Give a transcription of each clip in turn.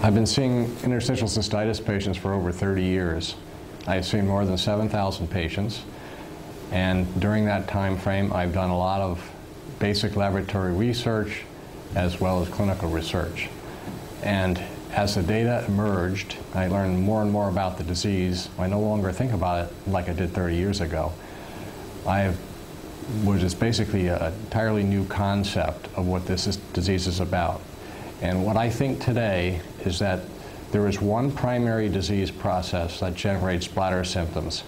I've been seeing interstitial cystitis patients for over 30 years. I've seen more than 7,000 patients, and during that time frame I've done a lot of basic laboratory research as well as clinical research. And as the data emerged, I learned more and more about the disease. I no longer think about it like I did 30 years ago. Which is basically an entirely new concept of what this disease is about. And what I think today is that there is one primary disease process that generates bladder symptoms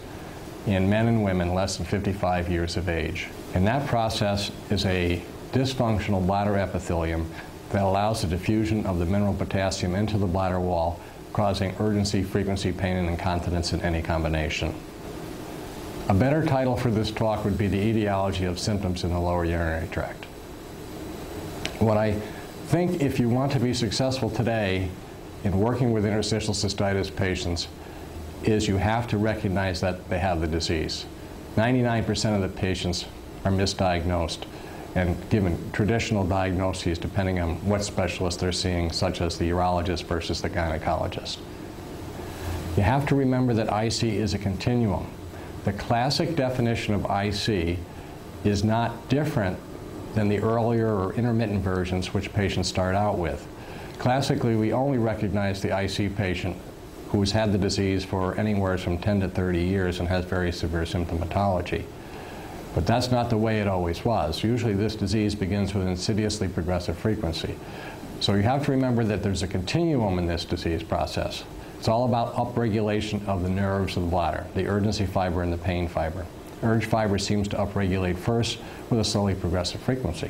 in men and women less than 55 years of age. And that process is a dysfunctional bladder epithelium that allows the diffusion of the mineral potassium into the bladder wall, causing urgency, frequency, pain, and incontinence in any combination. A better title for this talk would be the etiology of symptoms in the lower urinary tract. What I think, if you want to be successful today in working with interstitial cystitis patients, is you have to recognize that they have the disease. 99% of the patients are misdiagnosed and given traditional diagnoses depending on what specialist they're seeing, such as the urologist versus the gynecologist. You have to remember that IC is a continuum. The classic definition of IC is not different than the earlier or intermittent versions which patients start out with. Classically, we only recognize the IC patient who's had the disease for anywhere from 10 to 30 years and has very severe symptomatology. But that's not the way it always was. Usually this disease begins with insidiously progressive frequency. So you have to remember that there's a continuum in this disease process. It's all about upregulation of the nerves of the bladder, the urgency fiber and the pain fiber. Urge fiber seems to upregulate first with a slowly progressive frequency.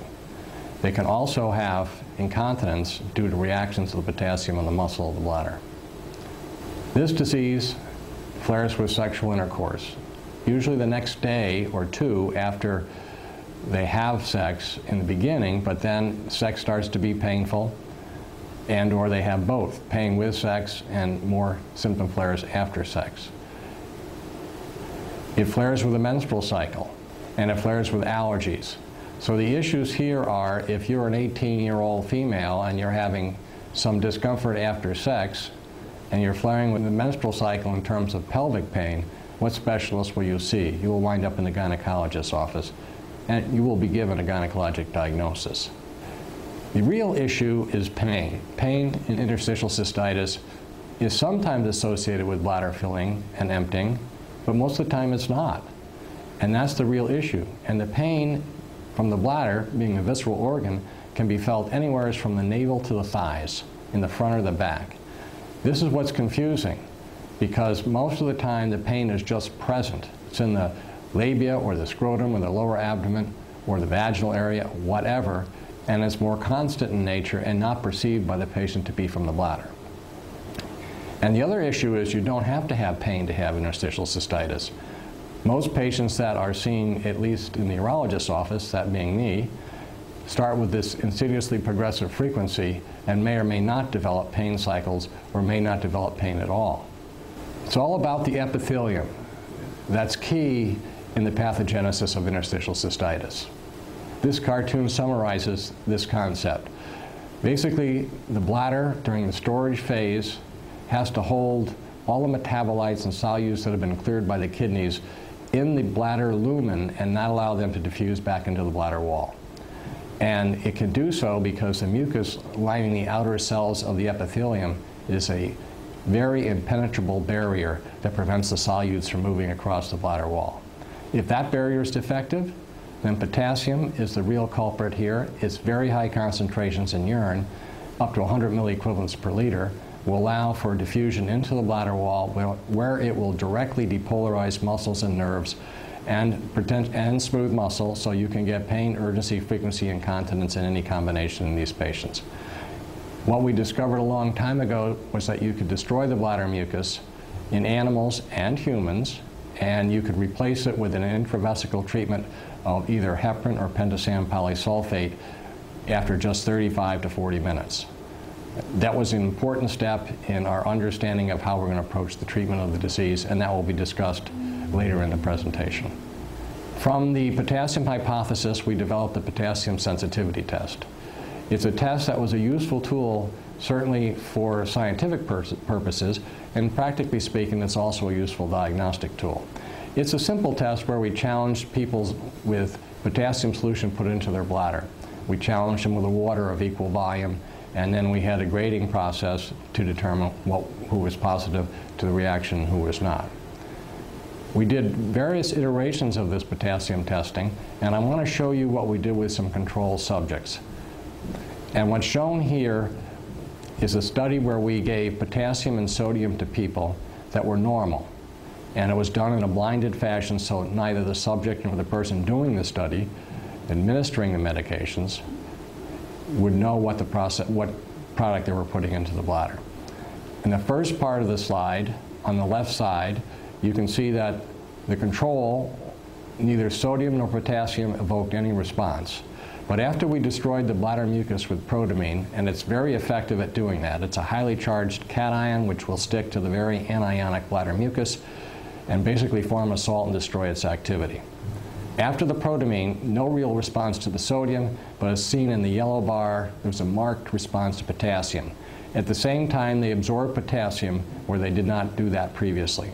They can also have incontinence due to reactions to the potassium on the muscle of the bladder. This disease flares with sexual intercourse, usually the next day or two after they have sex in the beginning, but then sex starts to be painful, and or they have both, pain with sex and more symptom flares after sex. It flares with a menstrual cycle, and it flares with allergies. So the issues here are, if you're an 18-year-old female and you're having some discomfort after sex, and you're flaring with the menstrual cycle in terms of pelvic pain, what specialist will you see? You will wind up in the gynecologist's office, and you will be given a gynecologic diagnosis. The real issue is pain. Pain in interstitial cystitis is sometimes associated with bladder filling and emptying, but most of the time it's not. And that's the real issue. And the pain from the bladder, being a visceral organ, can be felt anywhere from the navel to the thighs, in the front or the back. This is what's confusing, because most of the time the pain is just present. It's in the labia or the scrotum or the lower abdomen or the vaginal area, whatever, and it's more constant in nature and not perceived by the patient to be from the bladder. And the other issue is you don't have to have pain to have interstitial cystitis. Most patients that are seen, at least in the urologist's office, that being me, start with this insidiously progressive frequency and may or may not develop pain cycles or may not develop pain at all. It's all about the epithelium. That's key in the pathogenesis of interstitial cystitis. This cartoon summarizes this concept. Basically, the bladder during the storage phase has to hold all the metabolites and solutes that have been cleared by the kidneys in the bladder lumen and not allow them to diffuse back into the bladder wall. And it can do so because the mucus lining the outer cells of the epithelium is a very impenetrable barrier that prevents the solutes from moving across the bladder wall. If that barrier is defective, then potassium is the real culprit here. It's very high concentrations in urine, up to 100 milliequivalents per liter, will allow for diffusion into the bladder wall where it will directly depolarize muscles and nerves and smooth muscle, so you can get pain, urgency, frequency, incontinence in any combination in these patients. What we discovered a long time ago was that you could destroy the bladder mucus in animals and humans, and you could replace it with an intravesical treatment of either heparin or pentosan polysulfate after just 35 to 40 minutes. That was an important step in our understanding of how we're going to approach the treatment of the disease, and that will be discussed later in the presentation. From the potassium hypothesis, we developed the potassium sensitivity test. It's a test that was a useful tool certainly for scientific purposes, and practically speaking, it's also a useful diagnostic tool. It's a simple test where we challenge people with potassium solution put into their bladder. We challenged them with a water of equal volume, and then we had a grading process to determine who was positive to the reaction and who was not. We did various iterations of this potassium testing, and I want to show you what we did with some control subjects. And what's shown here is a study where we gave potassium and sodium to people that were normal. And it was done in a blinded fashion, so neither the subject nor the person doing the study, administering the medications, would know what product they were putting into the bladder. In the first part of the slide, on the left side, you can see that the control, neither sodium nor potassium evoked any response. But after we destroyed the bladder mucus with protamine, and it's very effective at doing that, it's a highly charged cation which will stick to the very anionic bladder mucus and basically form a salt and destroy its activity. After the protamine, no real response to the sodium, but as seen in the yellow bar, there was a marked response to potassium. At the same time, they absorbed potassium where they did not do that previously.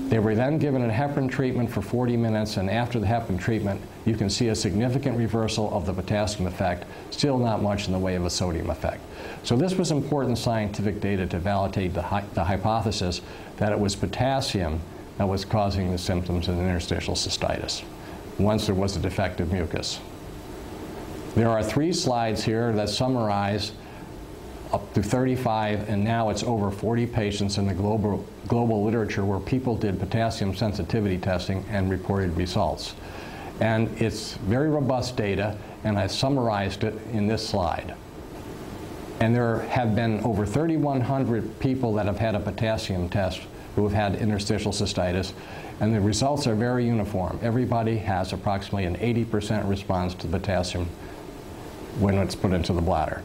They were then given a heparin treatment for 40 minutes, and after the heparin treatment, you can see a significant reversal of the potassium effect, still not much in the way of a sodium effect. So this was important scientific data to validate the hypothesis that it was potassium that was causing the symptoms of interstitial cystitis, once there was a defective mucus. There are 3 slides here that summarize up to 35, and now it's over 40 patients in the global literature where people did potassium sensitivity testing and reported results. And it's very robust data, and I summarized it in this slide. And there have been over 3,100 people that have had a potassium test who have had interstitial cystitis, and the results are very uniform. Everybody has approximately an 80% response to potassium when it's put into the bladder.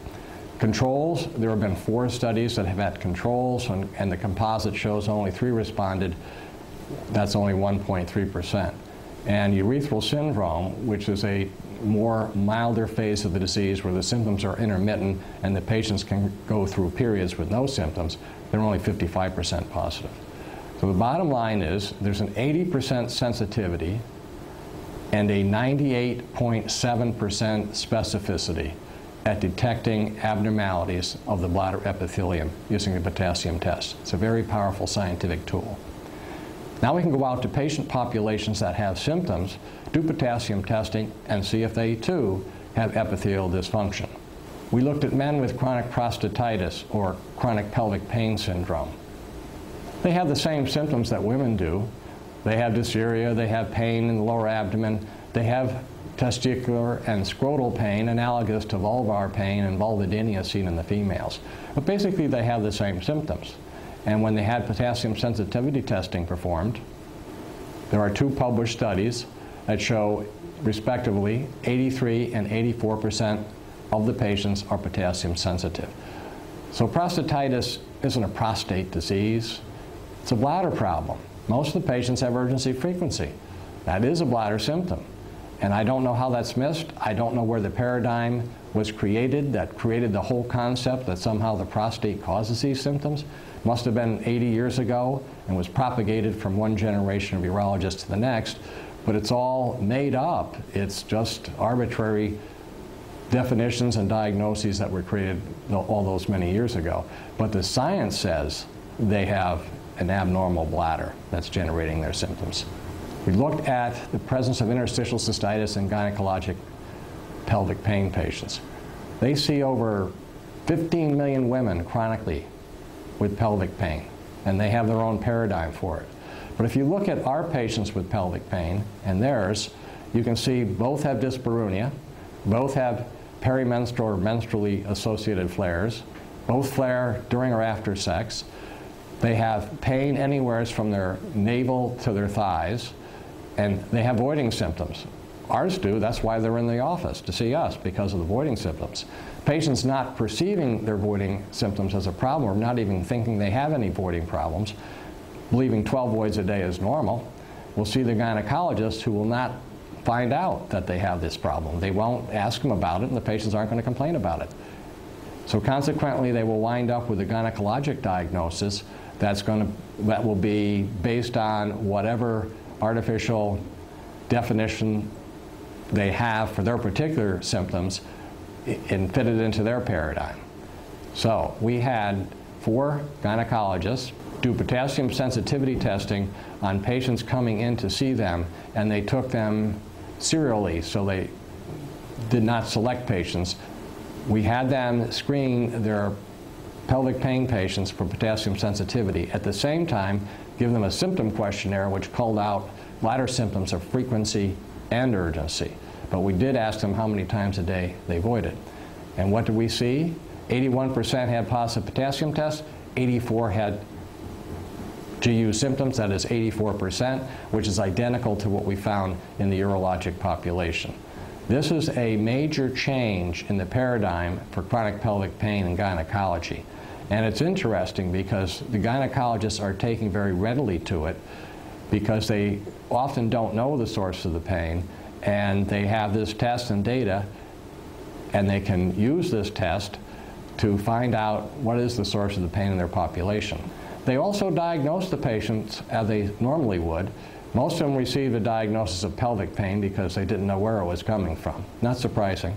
Controls, there have been 4 studies that have had controls, and the composite shows only 3 responded. That's only 1.3%. And urethral syndrome, which is a more milder phase of the disease where the symptoms are intermittent and the patients can go through periods with no symptoms, they're only 55% positive. So the bottom line is there's an 80% sensitivity and a 98.7% specificity at detecting abnormalities of the bladder epithelium using the potassium test. It's a very powerful scientific tool. Now we can go out to patient populations that have symptoms, do potassium testing, and see if they too have epithelial dysfunction. We looked at men with chronic prostatitis or chronic pelvic pain syndrome. They have the same symptoms that women do. They have dysuria, they have pain in the lower abdomen, they have testicular and scrotal pain analogous to vulvar pain and vulvodynia seen in the females. But basically they have the same symptoms. And when they had potassium sensitivity testing performed, there are 2 published studies that show respectively 83 and 84% of the patients are potassium sensitive. So prostatitis isn't a prostate disease, it's a bladder problem. Most of the patients have urgency frequency. That is a bladder symptom. And I don't know how that's missed. I don't know where the paradigm was created that created the whole concept that somehow the prostate causes these symptoms. Must have been 80 years ago and was propagated from one generation of urologists to the next. But it's all made up. It's just arbitrary definitions and diagnoses that were created all those many years ago. But the science says they have an abnormal bladder that's generating their symptoms. We looked at the presence of interstitial cystitis in gynecologic pelvic pain patients. They see over 15 million women chronically with pelvic pain, and they have their own paradigm for it. But if you look at our patients with pelvic pain and theirs, you can see both have dyspareunia, both have perimenstrual or menstrually associated flares, both flare during or after sex. They have pain anywhere from their navel to their thighs, and they have voiding symptoms. Ours do, that's why they're in the office, to see us, because of the voiding symptoms. Patients not perceiving their voiding symptoms as a problem, or not even thinking they have any voiding problems, believing 12 voids a day is normal, will see the gynecologist who will not find out that they have this problem. They won't ask them about it, and the patients aren't going to complain about it. So consequently, they will wind up with a gynecologic diagnosis that will be based on whatever artificial definition they have for their particular symptoms and fit it into their paradigm. So we had 4 gynecologists do potassium sensitivity testing on patients coming in to see them, and they took them serially, so they did not select patients. We had them screen their pelvic pain patients for potassium sensitivity. At the same time, give them a symptom questionnaire which called out bladder symptoms of frequency and urgency. But we did ask them how many times a day they voided. And what did we see? 81% had positive potassium tests, 84 had GU symptoms, that is 84%, which is identical to what we found in the urologic population. This is a major change in the paradigm for chronic pelvic pain in gynecology. And it's interesting because the gynecologists are taking very readily to it because they often don't know the source of the pain, and they have this test and data, and they can use this test to find out what is the source of the pain in their population. They also diagnose the patients as they normally would. Most of them received a diagnosis of pelvic pain because they didn't know where it was coming from. Not surprising.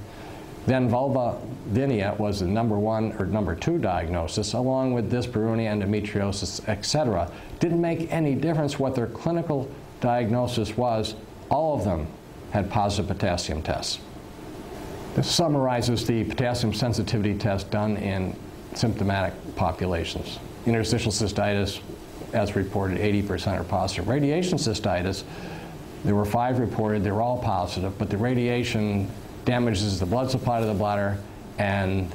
Then vulvodynia was the #1 or #2 diagnosis, along with dyspareunia, endometriosis, etc. Didn't make any difference what their clinical diagnosis was. All of them had positive potassium tests. This summarizes the potassium sensitivity test done in symptomatic populations. Interstitial cystitis, as reported, 80% are positive. Radiation cystitis, there were 5 reported, they were all positive, but the radiation damages the blood supply to the bladder, and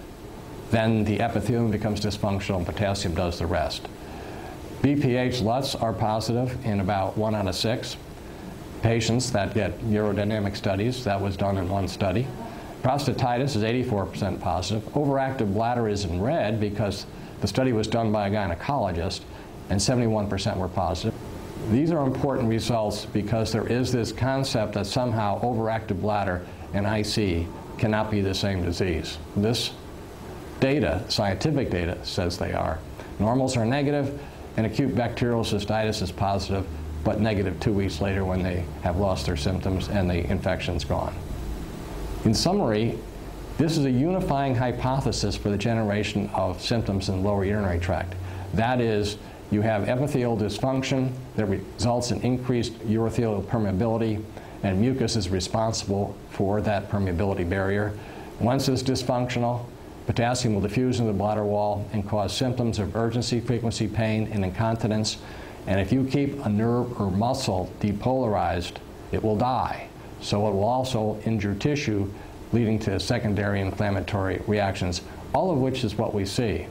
then the epithelium becomes dysfunctional and potassium does the rest. BPH LUTs are positive in about 1 out of 6 patients that get urodynamic studies. That was done in 1 study. Prostatitis is 84% positive. Overactive bladder is in red because the study was done by a gynecologist, and 71% were positive. These are important results because there is this concept that somehow overactive bladder and IC cannot be the same disease. This data, scientific data, says they are. Normals are negative, and acute bacterial cystitis is positive, but negative 2 weeks later when they have lost their symptoms and the infection's gone. In summary, this is a unifying hypothesis for the generation of symptoms in the lower urinary tract. That is, you have epithelial dysfunction that results in increased urothelial permeability, and mucus is responsible for that permeability barrier. Once it's dysfunctional, potassium will diffuse into the bladder wall and cause symptoms of urgency, frequency, pain, and incontinence. And if you keep a nerve or muscle depolarized, it will die. So it will also injure tissue, leading to secondary inflammatory reactions, all of which is what we see.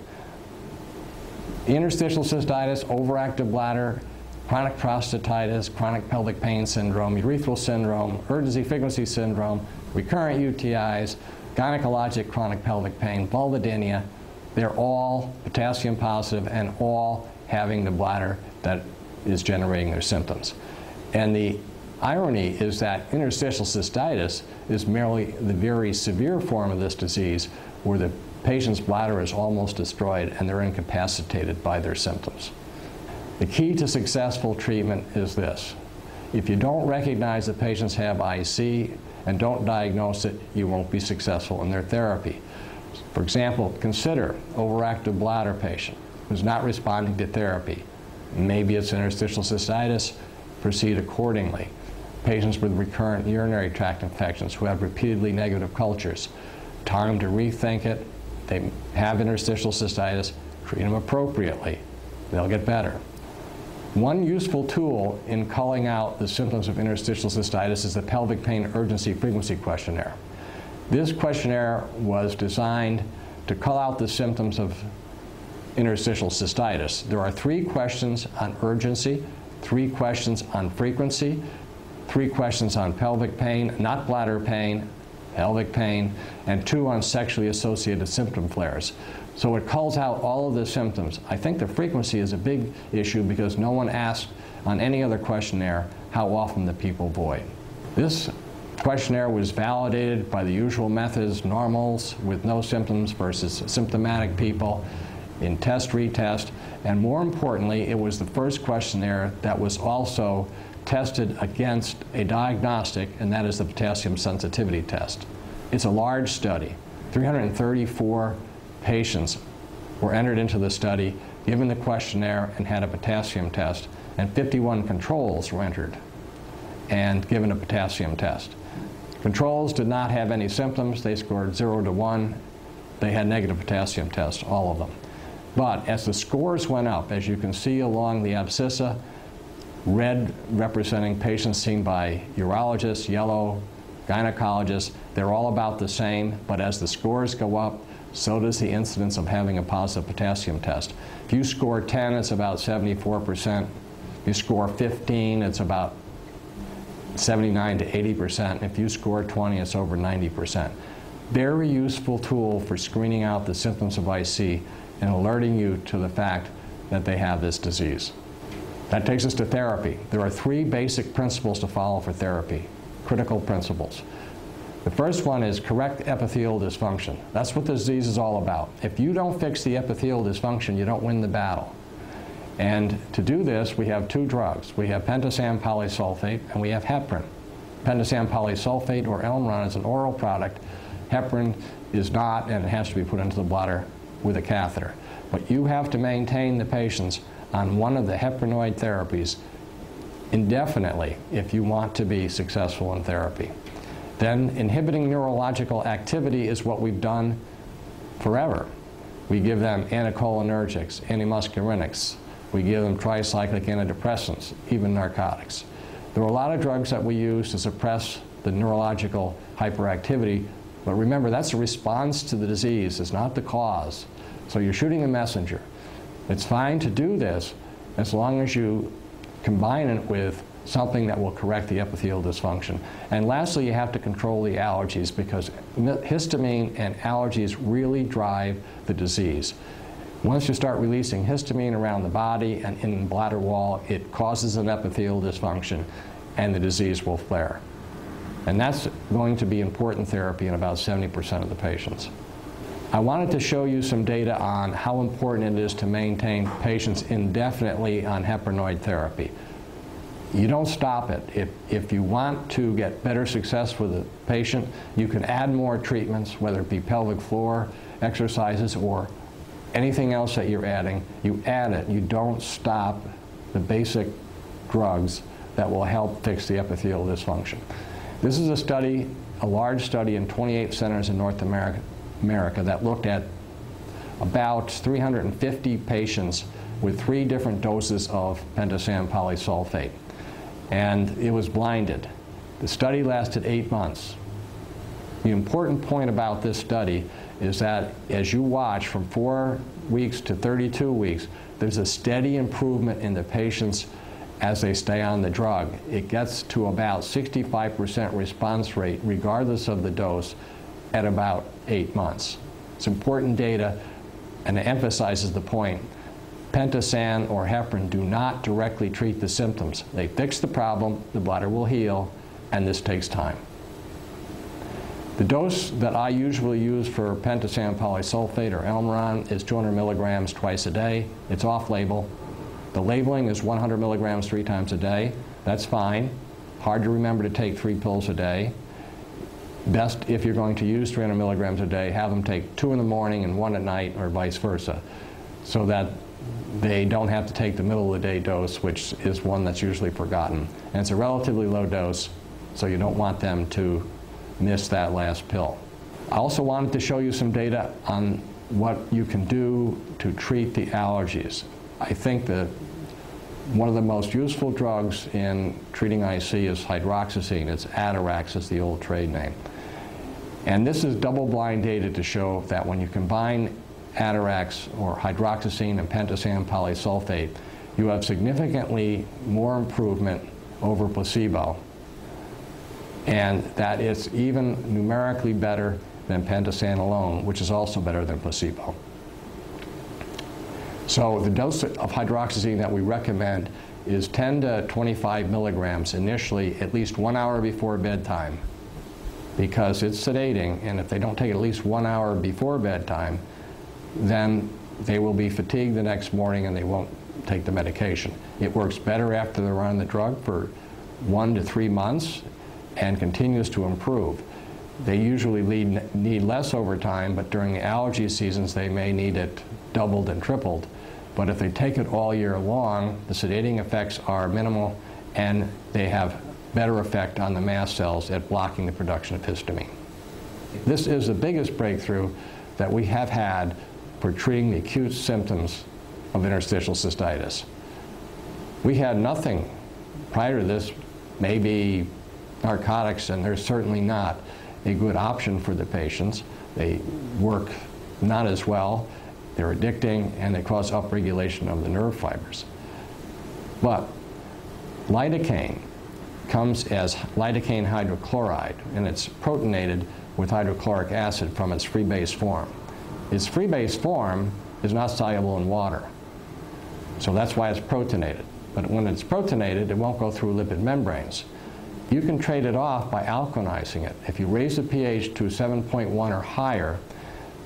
Interstitial cystitis, overactive bladder, chronic prostatitis, chronic pelvic pain syndrome, urethral syndrome, urgency frequency syndrome, recurrent UTIs, gynecologic chronic pelvic pain, vulvodynia, they're all potassium positive and all having the bladder that is generating their symptoms. And the irony is that interstitial cystitis is merely the very severe form of this disease where the patient's bladder is almost destroyed and they're incapacitated by their symptoms. The key to successful treatment is this. If you don't recognize that patients have IC and don't diagnose it, you won't be successful in their therapy. For example, consider overactive bladder patient who's not responding to therapy. Maybe it's interstitial cystitis, proceed accordingly. Patients with recurrent urinary tract infections who have repeatedly negative cultures, time to rethink it. They have interstitial cystitis, treat them appropriately. They'll get better. One useful tool in calling out the symptoms of interstitial cystitis is the pelvic pain urgency frequency questionnaire. This questionnaire was designed to call out the symptoms of interstitial cystitis. There are 3 questions on urgency, 3 questions on frequency, 3 questions on pelvic pain, not bladder pain, pelvic pain, and 2 on sexually associated symptom flares. So it calls out all of the symptoms. I think the frequency is a big issue because no one asked on any other questionnaire how often the people void. This questionnaire was validated by the usual methods, normals with no symptoms versus symptomatic people, in test, retest, and more importantly, it was the first questionnaire that was also tested against a diagnostic, and that is the potassium sensitivity test. It's a large study. 334 patients were entered into the study, given the questionnaire, and had a potassium test, and 51 controls were entered and given a potassium test. Controls did not have any symptoms. They scored 0 to 1. They had negative potassium tests, all of them. But as the scores went up, as you can see along the abscissa, red representing patients seen by urologists, yellow gynecologists, they're all about the same, but as the scores go up, so does the incidence of having a positive potassium test. If you score 10, it's about 74%. If you score 15, it's about 79 to 80%. If you score 20, it's over 90%. Very useful tool for screening out the symptoms of IC and alerting you to the fact that they have this disease. That takes us to therapy. There are 3 basic principles to follow for therapy, critical principles. The first one is correct epithelial dysfunction. That's what the disease is all about. If you don't fix the epithelial dysfunction, you don't win the battle. And to do this, we have 2 drugs. We have pentasam polysulfate and we have heparin. Pentasam polysulfate, or Elmron, is an oral product. Heparin is not, and it has to be put into the bladder with a catheter. But you have to maintain the patients on one of the heparinoid therapies indefinitely if you want to be successful in therapy. Then inhibiting neurological activity is what we've done forever. We give them anticholinergics, antimuscarinics. We give them tricyclic antidepressants, even narcotics. There are a lot of drugs that we use to suppress the neurological hyperactivity, but remember, that's a response to the disease. It's not the cause. So you're shooting a messenger. It's fine to do this as long as you combine it with something that will correct the epithelial dysfunction. And lastly, you have to control the allergies, because histamine and allergies really drive the disease. Once you start releasing histamine around the body and in the bladder wall, it causes an epithelial dysfunction and the disease will flare. And that's going to be important therapy in about 70% of the patients. I wanted to show you some data on how important it is to maintain patients indefinitely on heparinoid therapy. You don't stop it. If you want to get better success with a patient, you can add more treatments, whether it be pelvic floor exercises or anything else that you're adding. You add it. You don't stop the basic drugs that will help fix the epithelial dysfunction. This is a study, a large study in 28 centers in North America that looked at about 350 patients with 3 different doses of pentasam polysulfate. And it was blinded. The study lasted 8 months. The important point about this study is that as you watch from 4 weeks to 32 weeks, there's a steady improvement in the patients as they stay on the drug. It gets to about 65% response rate, regardless of the dose, at about 8 months. It's important data, and it emphasizes the point. Pentasam or heparin do not directly treat the symptoms. They fix the problem, the bladder will heal, and this takes time. The dose that I usually use for pentasam polysulfate or Elmron is 200 milligrams twice a day. It's off-label. The labeling is 100 milligrams 3 times a day. That's fine. Hard to remember to take 3 pills a day. Best, if you're going to use 300 milligrams a day, have them take 2 in the morning and 1 at night, or vice versa, so that they don't have to take the middle of the day dose, which is one that's usually forgotten. And it's a relatively low dose, so you don't want them to miss that last pill. I also wanted to show you some data on what you can do to treat the allergies. I think that one of the most useful drugs in treating IC is hydroxyzine. It's Atarax is the old trade name. And this is double-blind data to show that when you combine Atarax or hydroxyzine and pentasam polysulfate, you have significantly more improvement over placebo, and that it's even numerically better than pentasam alone, which is also better than placebo. So the dose of hydroxyzine that we recommend is 10 to 25 milligrams initially, at least 1 hour before bedtime. because it's sedating, and if they don't take it at least 1 hour before bedtime, then they will be fatigued the next morning and they won't take the medication. It works better after they're on the drug for 1 to 3 months and continues to improve. They usually need less over time, but during the allergy seasons they may need it doubled and tripled. But if they take it all year long, the sedating effects are minimal and they have better effect on the mast cells at blocking the production of histamine. This is the biggest breakthrough that we have had for treating the acute symptoms of interstitial cystitis. We had nothing prior to this, maybe narcotics, and they're certainly not a good option for the patients. They work not as well, they're addicting, and they cause upregulation of the nerve fibers. But lidocaine comes as lidocaine hydrochloride, and it's protonated with hydrochloric acid from its free base form. Its free base form is not soluble in water, so that's why it's protonated. But when it's protonated, it won't go through lipid membranes. You can trade it off by alkalinizing it. If you raise the pH to 7.1 or higher,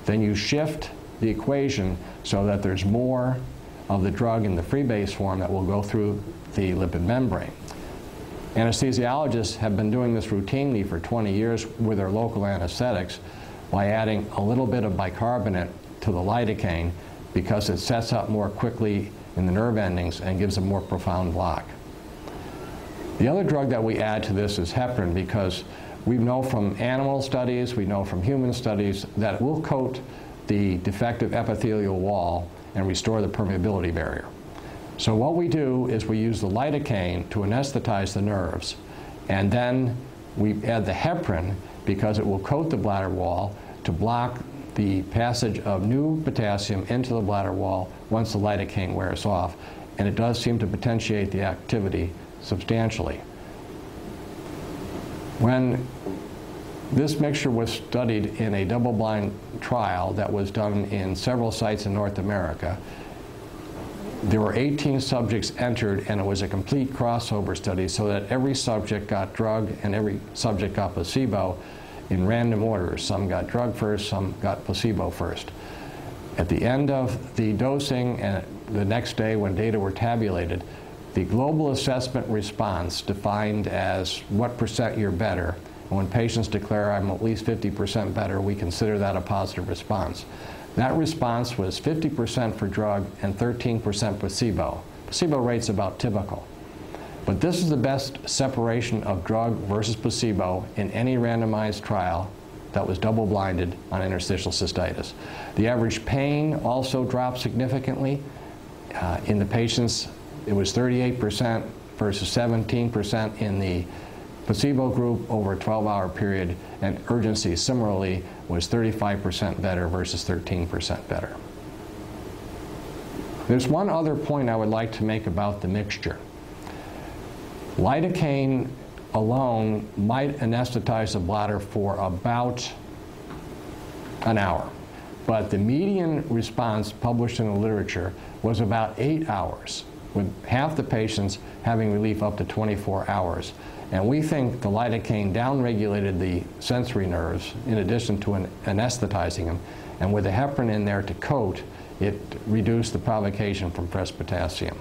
then you shift the equation so that there's more of the drug in the free base form that will go through the lipid membrane. Anesthesiologists have been doing this routinely for 20 years with their local anesthetics by adding a little bit of bicarbonate to the lidocaine because it sets up more quickly in the nerve endings and gives a more profound block. The other drug that we add to this is heparin, because we know from animal studies, we know from human studies that it will coat the defective epithelial wall and restore the permeability barrier. So what we do is we use the lidocaine to anesthetize the nerves, and then we add the heparin because it will coat the bladder wall to block the passage of new potassium into the bladder wall once the lidocaine wears off, and it does seem to potentiate the activity substantially. When this mixture was studied in a double-blind trial that was done in several sites in North America, there were 18 subjects entered, and it was a complete crossover study so that every subject got drug and every subject got placebo in random order. Some got drug first, some got placebo first. At the end of the dosing and the next day when data were tabulated, the global assessment response, defined as what percent you're better, and when patients declare I'm at least 50% better, we consider that a positive response. That response was 50% for drug and 13% placebo. Placebo rate's about typical. But this is the best separation of drug versus placebo in any randomized trial that was double-blinded on interstitial cystitis. The average pain also dropped significantly. In the patients, it was 38% versus 17% in the placebo group over a 12-hour period, and urgency similarly was 35% better versus 13% better. There's one other point I would like to make about the mixture. Lidocaine alone might anesthetize the bladder for about an hour, but the median response published in the literature was about 8 hours, with half the patients having relief up to 24 hours. And we think the lidocaine downregulated the sensory nerves in addition to anesthetizing them, and with the heparin in there to coat, it reduced the provocation from fresh potassium.